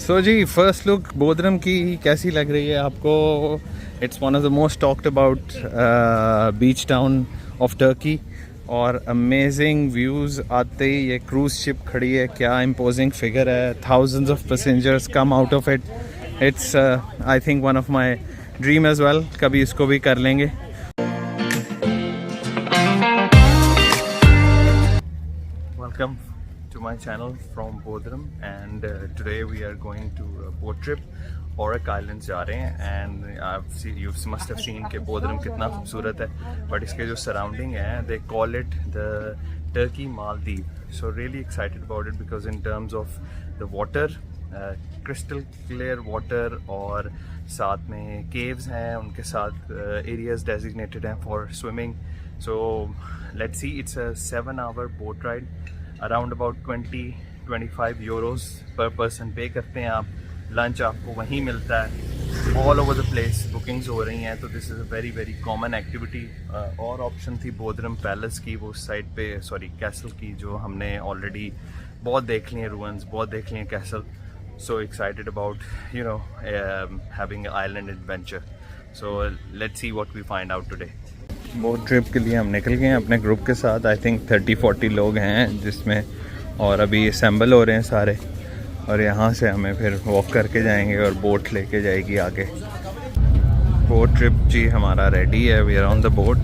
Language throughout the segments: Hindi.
सो जी फर्स्ट लुक बोदरम की कैसी लग रही है आपको? It's one of the most talked about beach town of Turkey और अमेजिंग व्यूज़ आते ही ये क्रूज़ शिप खड़ी है। क्या इम्पोजिंग फिगर है, thousands of passengers come out of it. It's I think one of my dream as well, कभी इसको भी कर लेंगे। Welcome to my channel from Bodrum and today we are going to a boat trip Aurek Islands जा रहे हैं and you must have seen कि Bodrum कितना खूबसूरत है, but इसके जो surrounding है they call it the Turkey Maldives. So really excited about it because in terms of the water, crystal clear water और साथ में caves हैं, उनके साथ areas designated हैं for swimming. So let's see, it's a 7-hour boat ride. Around about 20-25 Euros पर पर्सन पे करते हैं आप। लंच आपको वहीं मिलता है। All over the place bookings हो रही हैं, तो this is a very very common activity. और ऑप्शन थी बोदरम पैलेस की, वो साइड पे कैसल की, जो हमने ऑलरेडी बहुत देख ली हैं रूइंस, बहुत देख ली हैं castle. So excited about having island adventure. So let's see what we find out today. Boat trip के लिए हम निकल गए हैं अपने ग्रुप के साथ। आई थिंक 30-40 लोग हैं जिसमें, और अभी असेंबल हो रहे हैं सारे, और यहाँ से हमें फिर वॉक करके जाएंगे और बोट लेके जाएगी आगे। बोट ट्रिप जी हमारा रेडी है, we are on the boat.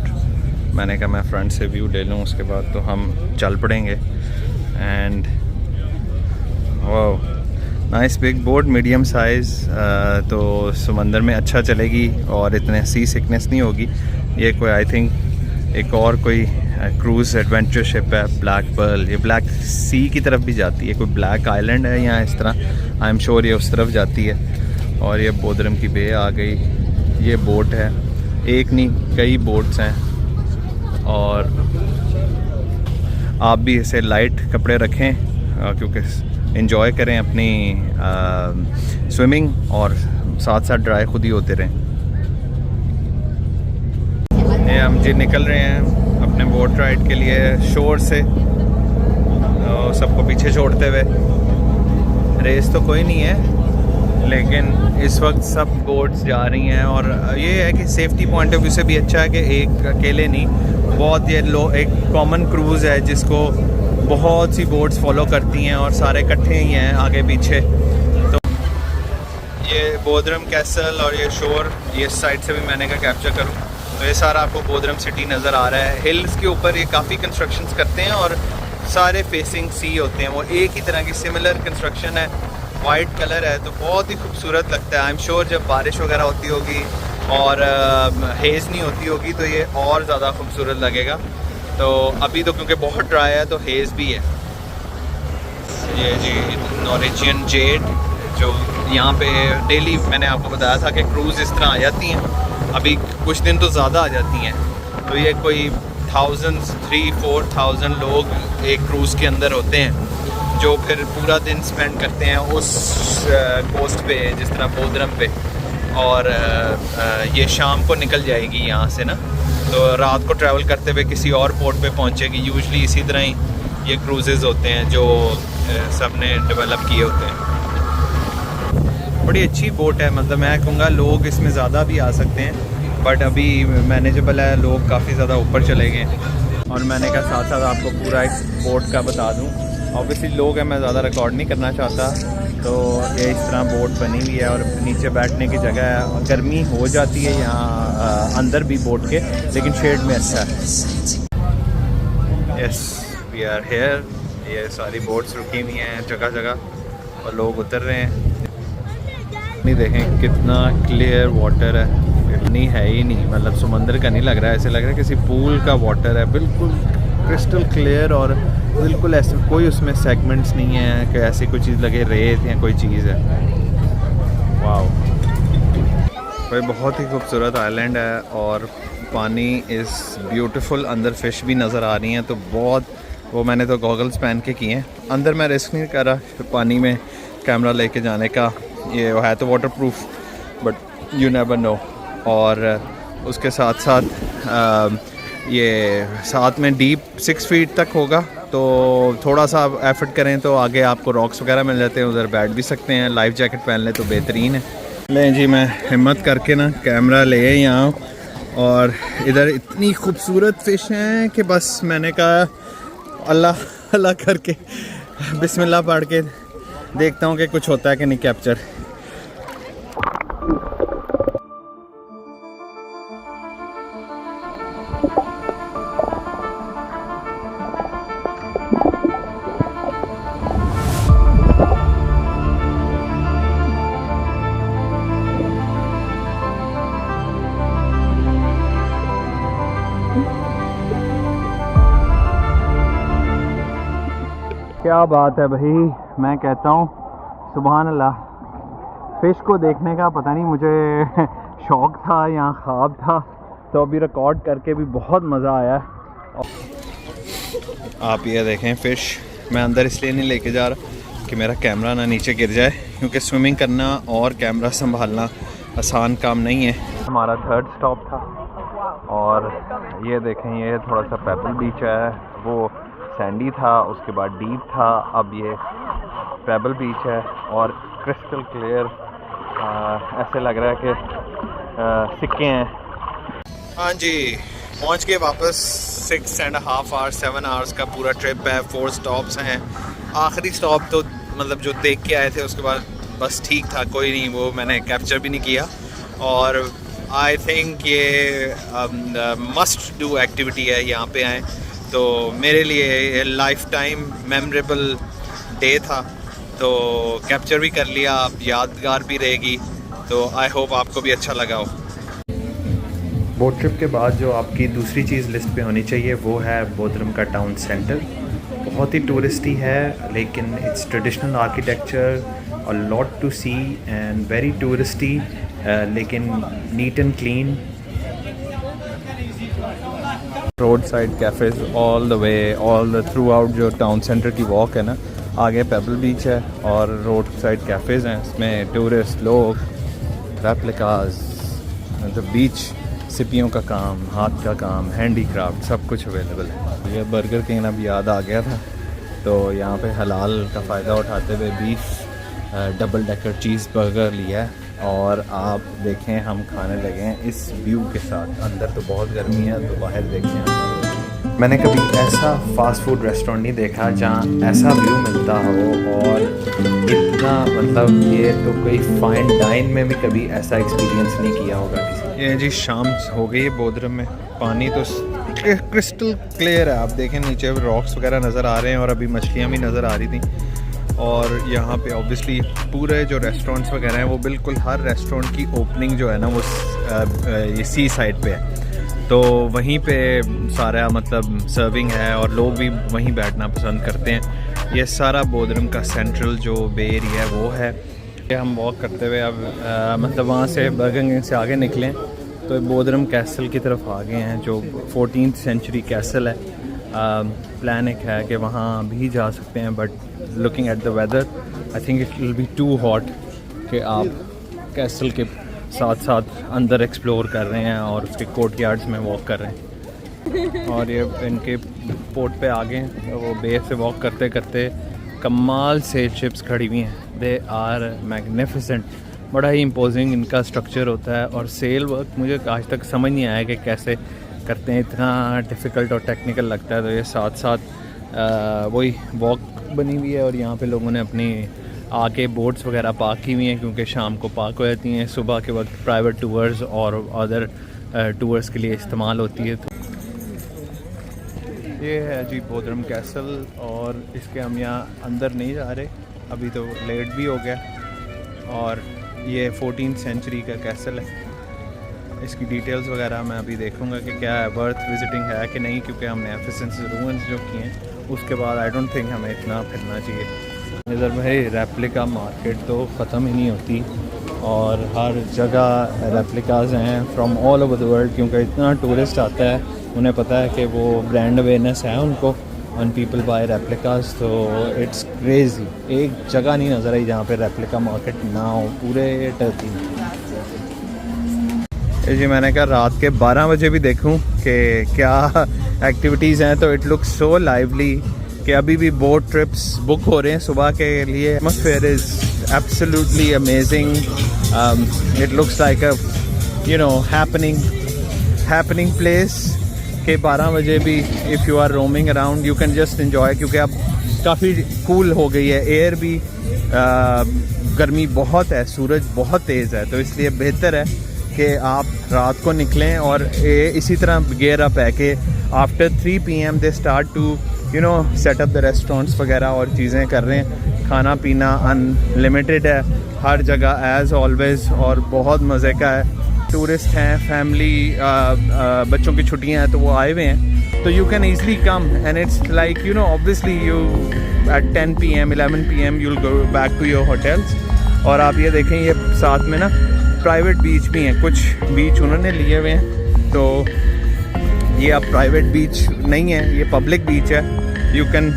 मैंने कहा मैं फ्रंट से व्यू ले लूँ, उसके बाद तो हम चल पड़ेंगे। एंड वाह, nice big boat, medium size, तो समंदर में अच्छा चलेगी और इतने सी सिकनेस नहीं होगी। ये कोई आई थिंक एक और कोई क्रूज़ एडवेंचर शिप है, ब्लैक पर्ल। ये ब्लैक सी की तरफ भी जाती है, कोई ब्लैक आइलैंड है यहाँ इस तरह, आई एम श्योर ये उस तरफ जाती है। और ये बोदरम की बे आ गई। ये बोट है, एक नहीं कई बोट्स हैं, और आप भी इसे लाइट कपड़े रखें क्योंकि एंजॉय करें अपनी स्विमिंग, और साथ साथ ड्राई खुद ही होते रहें। ये हम जी निकल रहे हैं अपने बोट राइड के लिए शोर से, सबको पीछे छोड़ते हुए। रेस तो कोई नहीं है, लेकिन इस वक्त सब बोट्स जा रही हैं, और ये है कि सेफ्टी पॉइंट ऑफ व्यू से भी अच्छा है कि एक अकेले नहीं, बहुत ये एक कॉमन क्रूज़ है जिसको बहुत सी बोट्स फॉलो करती हैं और सारे इकट्ठे ही हैं आगे पीछे। तो ये बोदरम कैसल और ये शोर, ये साइड से भी मैंने कहा कैप्चर करूँ। तो ये सारा आपको बोदरम सिटी नज़र आ रहा है। हिल्स के ऊपर ये काफ़ी कंस्ट्रक्शंस करते हैं और सारे फेसिंग सी होते हैं, वो एक ही तरह की सिमिलर कंस्ट्रक्शन है, वाइट कलर है, तो बहुत ही खूबसूरत लगता है। आई एम श्योर जब बारिश वगैरह होती होगी और हेज़ नहीं होती होगी तो ये और ज़्यादा खूबसूरत लगेगा। तो अभी तो क्योंकि बहुत ड्राई है तो हेज़ भी है। ये जी नॉर्वेजियन जेड, जो यहाँ पे डेली मैंने आपको बताया था कि क्रूज़ इस तरह आ जाती हैं, अभी कुछ दिन तो ज़्यादा आ जाती हैं। तो ये कोई 3,000-4,000 लोग एक क्रूज़ के अंदर होते हैं, जो फिर पूरा दिन स्पेंड करते हैं उस कोस्ट पे, जिस तरह बोदरम पे, और ये शाम को निकल जाएगी यहाँ से ना, तो रात को ट्रैवल करते हुए किसी और पोर्ट पे पहुँचेगी। यूजुअली इसी तरह ही ये क्रूज़ेज़ होते हैं जो सब ने डेवलप किए होते हैं। बड़ी अच्छी बोट है, मतलब मैं कहूँगा लोग इसमें ज़्यादा भी आ सकते हैं, बट अभी मैनेजेबल है, लोग काफ़ी ज़्यादा ऊपर चले गए। और मैंने कहा साथ साथ आपको पूरा एक बोट का बता दूँ। ऑब्वियसली लोग हैं, मैं ज़्यादा रिकॉर्ड नहीं करना चाहता। तो ये इस तरह बोट बनी हुई है और नीचे बैठने की जगह है। गर्मी हो जाती है यहाँ अंदर भी बोट के, लेकिन शेड में अच्छा है। Yes, we are here. ये सारी बोट्स रुकी हुई हैं जगह जगह और लोग उतर रहे हैं। नहीं देखें कितना क्लियर वाटर है, इतनी है ही नहीं, मतलब समंदर का नहीं लग रहा है, ऐसे लग रहा है किसी पूल का वाटर है, बिल्कुल क्रिस्टल क्लियर, और बिल्कुल ऐसे कोई उसमें सेगमेंट्स नहीं है कि ऐसी कोई चीज़ लगे रेत या कोई चीज़ है। वाओ, कोई बहुत ही खूबसूरत आइलैंड है और पानी इज़ ब्यूटीफुल। अंदर फ़िश भी नज़र आ रही हैं, तो बहुत, वो मैंने तो गॉगल्स पहन के किए हैं। अंदर मैं रिस्क नहीं कर रहा पानी में कैमरा लेके जाने का, ये है तो water proof, but you never know. और उसके साथ साथ ये साथ में डीप 6 फीट तक होगा, तो थोड़ा सा आप एफर्ट करें तो आगे आपको रॉक्स वगैरह मिल जाते हैं, उधर बैठ भी सकते हैं। लाइफ जैकेट पहन लें तो बेहतरीन है। लें जी, मैं हिम्मत करके ना कैमरा ले यहाँ, और इधर इतनी खूबसूरत फ़िश हैं कि बस मैंने कहा अल्लाह अल्लाह करके बिस्मिल्लाह पढ़ के देखता हूँ कि कुछ होता है कि नहीं कैप्चर। क्या बात है भाई, मैं कहता हूँ सुभान अल्लाह। फ़िश को देखने का पता नहीं मुझे शौक़ था या ख्वाब था, तो अभी रिकॉर्ड करके भी बहुत मज़ा आया। आप ये देखें फ़िश, मैं अंदर इसलिए नहीं लेके जा रहा कि मेरा कैमरा ना नीचे गिर जाए, क्योंकि स्विमिंग करना और कैमरा संभालना आसान काम नहीं है। हमारा 3rd स्टॉप था, और ये देखें ये थोड़ा सा पेबल बीच है, वो सैंडी था, उसके बाद डीप था, अब ये पेबल बीच है और क्रिस्टल क्लियर, ऐसे लग रहा है कि सिक्के हैं। हाँ जी, पहुंच के वापस 6.5 आवर्स 7 आवर्स का पूरा ट्रिप है। 4 स्टॉप्स हैं। आखिरी स्टॉप तो मतलब जो देख के आए थे उसके बाद बस ठीक था, कोई नहीं, वो मैंने कैप्चर भी नहीं किया। और आई थिंक ये मस्ट डू एक्टिविटी है, यहाँ पे आए तो मेरे लिए लाइफ टाइम मेमोरेबल डे था, तो कैप्चर भी कर लिया, आप यादगार भी रहेगी। तो आई होप आपको भी अच्छा लगा हो। बोट ट्रिप के बाद जो आपकी दूसरी चीज़ लिस्ट पे होनी चाहिए वो है बोदरम का टाउन सेंटर। बहुत ही टूरिस्टी है, लेकिन इट्स ट्रेडिशनल आर्किटेक्चर और lot to see and very touristy, लेकिन neat and clean. Road side cafes all the way, all the throughout जो टाउन सेंटर की वॉक है ना, आगे पेबल बीच है और रोड साइड कैफ़ेज़ हैं, इसमें टूरिस्ट लोग, रेप्लिकाज, द बीच, सिपियों का काम, हाथ का काम, हैंडीक्राफ्ट, सब कुछ अवेलेबल है। ये बर्गर किंग अब याद आ गया था, तो यहाँ पे हलाल का फ़ायदा उठाते हुए beef double decker cheese burger लिया है, और आप देखें हम खाने लगे हैं इस व्यू के साथ। अंदर तो बहुत गर्मी है, तो बाहर देखें। मैंने कभी ऐसा फास्ट फूड रेस्टोरेंट नहीं देखा जहाँ ऐसा व्यू मिलता हो, और इतना मतलब ये तो कोई फाइन डाइन में भी कभी ऐसा एक्सपीरियंस नहीं किया होगा किसी। ये जी शाम हो गई है बोदरम में, पानी तो क्रिस्टल क्लियर है, आप देखें नीचे रॉक्स वगैरह नज़र आ रहे हैं, और अभी मछलियाँ भी नज़र आ रही थी। और यहाँ पे ऑब्वियसली पूरे जो रेस्टोरेंट्स वगैरह हैं वो बिल्कुल हर रेस्टोरेंट की ओपनिंग जो है ना वो ये सी साइड पे है, तो वहीं पे सारा मतलब सर्विंग है और लोग भी वहीं बैठना पसंद करते हैं। ये सारा बोदरम का सेंट्रल जो बे एरिया है वो है। ये हम वॉक करते हुए अब मतलब वहाँ से बर्गर किंग से आगे निकलें तो बोदरम कैसल की तरफ आ गए हैं, जो 14th सेंचुरी कैसल है। प्लान एक है कि वहाँ भी जा सकते हैं, but looking at the weather I think it will be too hot कि आप कैसल के साथ साथ अंदर एक्सप्लोर कर रहे हैं और उसके कोर्ट यार्ड्स में वॉक कर रहे हैं। और ये इनके पोर्ट पे आ गए हैं, तो वो बे से वॉक करते करते कमाल से शिप्स खड़ी हुई हैं। दे आर मैग्निफिसेंट, बड़ा ही इम्पोजिंग इनका स्ट्रक्चर होता है। और सेल वर्क मुझे आज तक समझ नहीं आया कि कैसे करते हैं, इतना डिफ़िकल्ट और टेक्निकल लगता है। तो ये साथ साथ वही वॉक बनी हुई है, और यहाँ पे लोगों ने अपनी आके बोट्स वगैरह पार्क की हुई हैं, क्योंकि शाम को पार्क हो जाती हैं, सुबह के वक्त प्राइवेट टूर्स और अदर टूर्स के लिए इस्तेमाल होती है। तो ये है जी बोदरम कैसल, और इसके हम यहाँ अंदर नहीं जा रहे, अभी तो लेट भी हो गया। और ये 14th सेंचुरी का कैसल है। इसकी डिटेल्स वगैरह मैं अभी देखूंगा कि क्या है, वर्थ विजिटिंग है कि नहीं, क्योंकि हमने एफिशिएंसी रूइंस जो किए हैं उसके बाद आई डोंट थिंक हमें इतना फिरना चाहिए। इधर भाई रेप्लिका मार्केट तो ख़त्म ही नहीं होती, और हर जगह रेप्लिकाज हैं from all over the world, क्योंकि इतना टूरिस्ट आता है, उन्हें पता है कि वो ब्रांड अवेयरनेस है उनको, वन पीपल बाय रेप्लिकाज। तो इट्स क्रेजी, एक जगह नहीं नज़र आई जहाँ पे रेप्लिका मार्केट ना हो पूरे टर्की में। जी मैंने कहा रात के 12 बजे भी देखूं कि क्या एक्टिविटीज़ हैं, तो इट लुक्स सो लाइवली कि अभी भी बोट ट्रिप्स बुक हो रहे हैं सुबह के लिए। Atmosphere is absolutely amazing. It looks like a happening place के 12 बजे भी if you are roaming around you can just enjoy, क्योंकि अब काफ़ी कूल हो गई है एयर भी। गर्मी बहुत है, सूरज बहुत तेज़ है, तो इसलिए बेहतर है कि आप रात को निकलें। और इसी तरह गियर अप है कि after 3 PM they start to set up the restaurants वगैरह और चीज़ें कर रहे हैं। खाना पीना अनलिमिटेड है हर जगह एज़ ऑलवेज़, और बहुत मज़े का है। टूरिस्ट हैं, फैमिली बच्चों की छुट्टियां हैं तो वो आए हुए हैं, तो you can easily come and it's like obviously you at 10 PM 11 PM you'll go back to your hotels। और आप ये देखें ये साथ में ना प्राइवेट बीच भी हैं, कुछ बीच उन्होंने लिए हुए हैं, तो ये अब प्राइवेट बीच नहीं है, ये पब्लिक बीच है। You can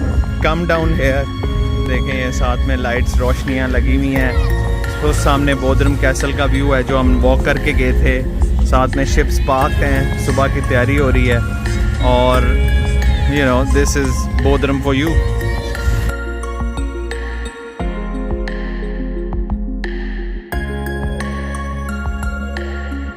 come down here. देखें ये साथ में लाइट्स रोशनियाँ लगी हुई हैं। तो सामने बोदरम कैसल का व्यू है जो हम वॉक करके गए थे। साथ में शिप्स पार्क हैं, सुबह की तैयारी हो रही है, और दिस इज़ बोदरम फॉर यू।